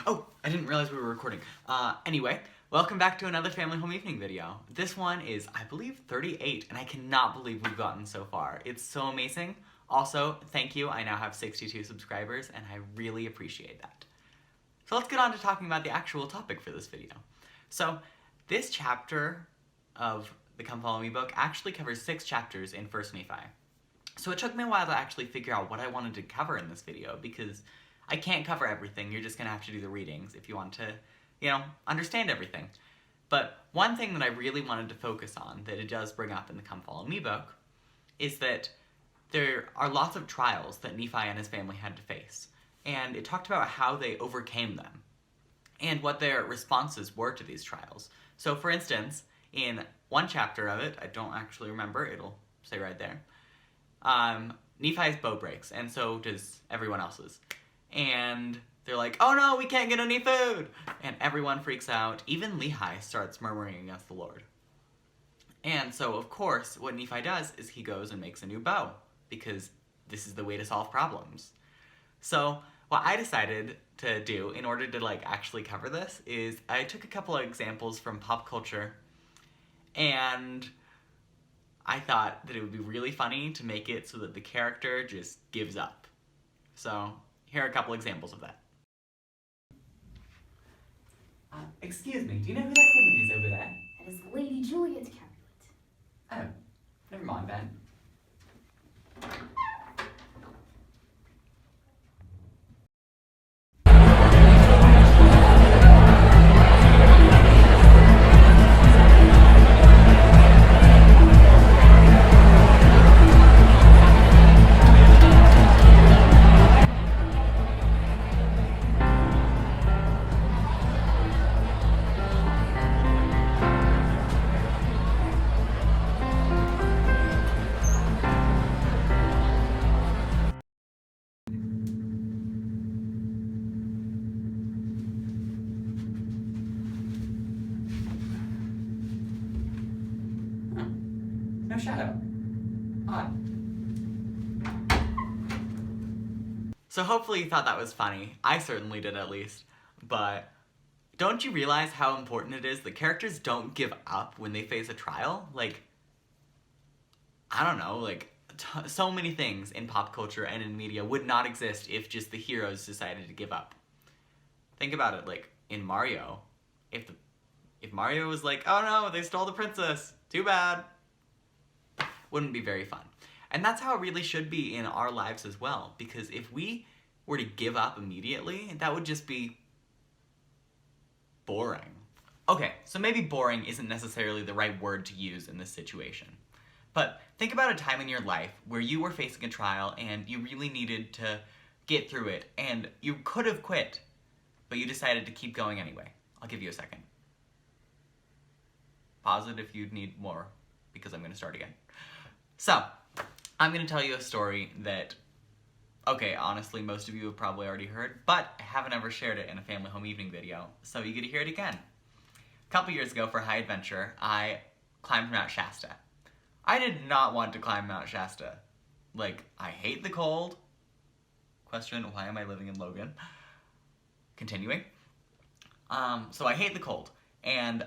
Oh, I didn't realize we were recording. Anyway, welcome back to another Family Home Evening video. This one is, I believe, 38, and I cannot believe we've gotten so far. It's so amazing. Also, thank you, I now have 62 subscribers, and I really appreciate that. So let's get on to talking about the actual topic for this video. So, this chapter of the Come Follow Me book actually covers 6 chapters in 1st Nephi. So it took me a while to actually figure out what I wanted to cover in this video, because I can't cover everything. You're just going to have to do the readings if you want to, understand everything. But one thing that I really wanted to focus on, that it does bring up in the Come Follow Me book, is that there are lots of trials that Nephi and his family had to face. And it talked about how they overcame them, and what their responses were to these trials. So for instance, in one chapter of it, I don't actually remember, it'll say right there, Nephi's bow breaks, and so does everyone else's. And they're like, oh no, we can't get any food! And everyone freaks out. Even Lehi starts murmuring against the Lord. And so, of course, what Nephi does is he goes and makes a new bow, because this is the way to solve problems. So, what I decided to do in order to, actually cover this is I took a couple of examples from pop culture, and I thought that it would be really funny to make it so that the character just gives up. So, here are a couple examples of that. Excuse me, do you know who that woman is over there? That is Lady Juliet Capulet. Oh, never mind then. No shadow. Odd. So hopefully you thought that was funny. I certainly did, at least. But don't you realize how important it is that characters don't give up when they face a trial? I don't know, so many things in pop culture and in media would not exist if just the heroes decided to give up. Think about it, in Mario. If Mario was like, oh no, they stole the princess, too bad, wouldn't be very fun. And that's how it really should be in our lives as well, because if we were to give up immediately, that would just be boring. Okay, so maybe boring isn't necessarily the right word to use in this situation. But think about a time in your life where you were facing a trial and you really needed to get through it, and you could have quit, but you decided to keep going anyway. I'll give you a second. Pause it if you need more, because I'm going to start again. So, I'm going to tell you a story that, okay, honestly, most of you have probably already heard, but I haven't ever shared it in a Family Home Evening video, so you get to hear it again. A couple years ago, for High Adventure, I climbed Mount Shasta. I did not want to climb Mount Shasta. I hate the cold. Question, why am I living in Logan? Continuing. So I hate the cold. And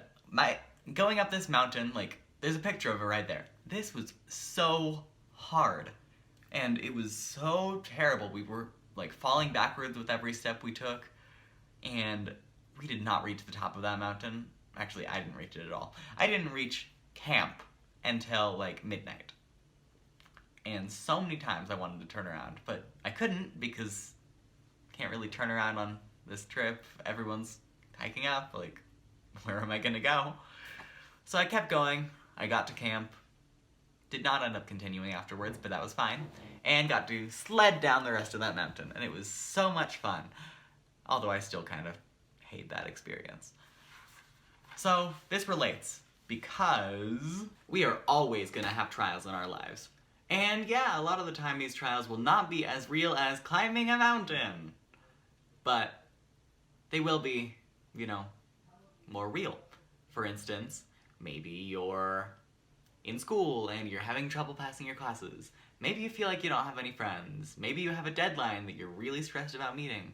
going up this mountain, there's a picture of it right there. This was so hard. And it was so terrible. We were, falling backwards with every step we took. And we did not reach the top of that mountain. Actually, I didn't reach it at all. I didn't reach camp until, midnight. And so many times I wanted to turn around, but I couldn't because can't really turn around on this trip. Everyone's hiking up, where am I gonna go? So I kept going. I got to camp. Did not end up continuing afterwards, but that was fine. And got to sled down the rest of that mountain, and it was so much fun. Although I still kind of hate that experience. So, this relates, because we are always gonna have trials in our lives. And yeah, a lot of the time these trials will not be as real as climbing a mountain. But they will be, more real. For instance, maybe you're in school and you're having trouble passing your classes. Maybe you feel like you don't have any friends. Maybe you have a deadline that you're really stressed about meeting.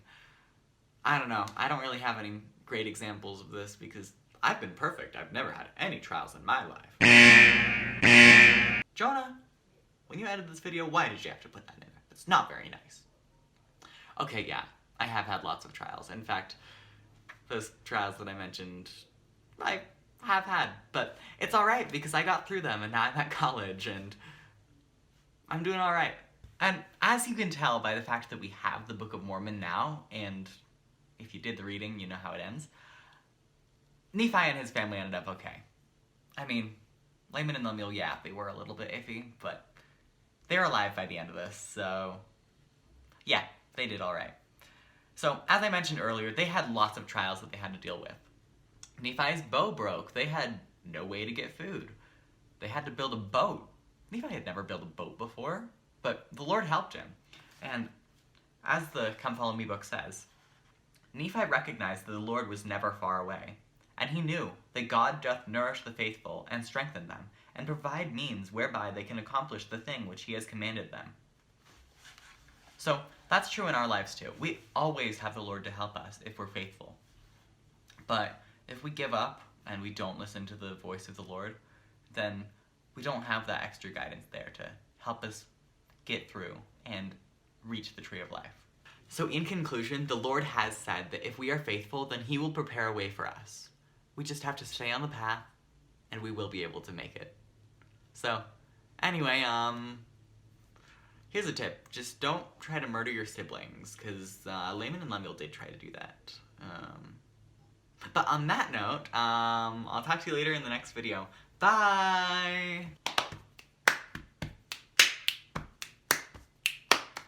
I don't know. I don't really have any great examples of this because I've been perfect. I've never had any trials in my life. Jonah, when you edited this video, why did you have to put that in there? It's not very nice. Okay, yeah, I have had lots of trials. In fact, those trials that I mentioned, I have had. But it's alright because I got through them and now I'm at college and I'm doing alright. And as you can tell by the fact that we have the Book of Mormon now, and if you did the reading, you know how it ends, Nephi and his family ended up okay. I mean, Laman and Lemuel, yeah, they were a little bit iffy, but they were alive by the end of this, so yeah, they did alright. So, as I mentioned earlier, they had lots of trials that they had to deal with. Nephi's bow broke. They had no way to get food. They had to build a boat. Nephi had never built a boat before, but the Lord helped him. And as the Come Follow Me book says, Nephi recognized that the Lord was never far away, and he knew that God doth nourish the faithful and strengthen them, and provide means whereby they can accomplish the thing which he has commanded them. So, that's true in our lives too. We always have the Lord to help us if we're faithful. But if we give up and we don't listen to the voice of the Lord, then we don't have that extra guidance there to help us get through and reach the tree of life. So in conclusion, the Lord has said that if we are faithful, then he will prepare a way for us. We just have to stay on the path, and we will be able to make it. So, anyway, here's a tip. Just don't try to murder your siblings, because Laman and Lemuel did try to do that. But on that note, I'll talk to you later in the next video. Bye!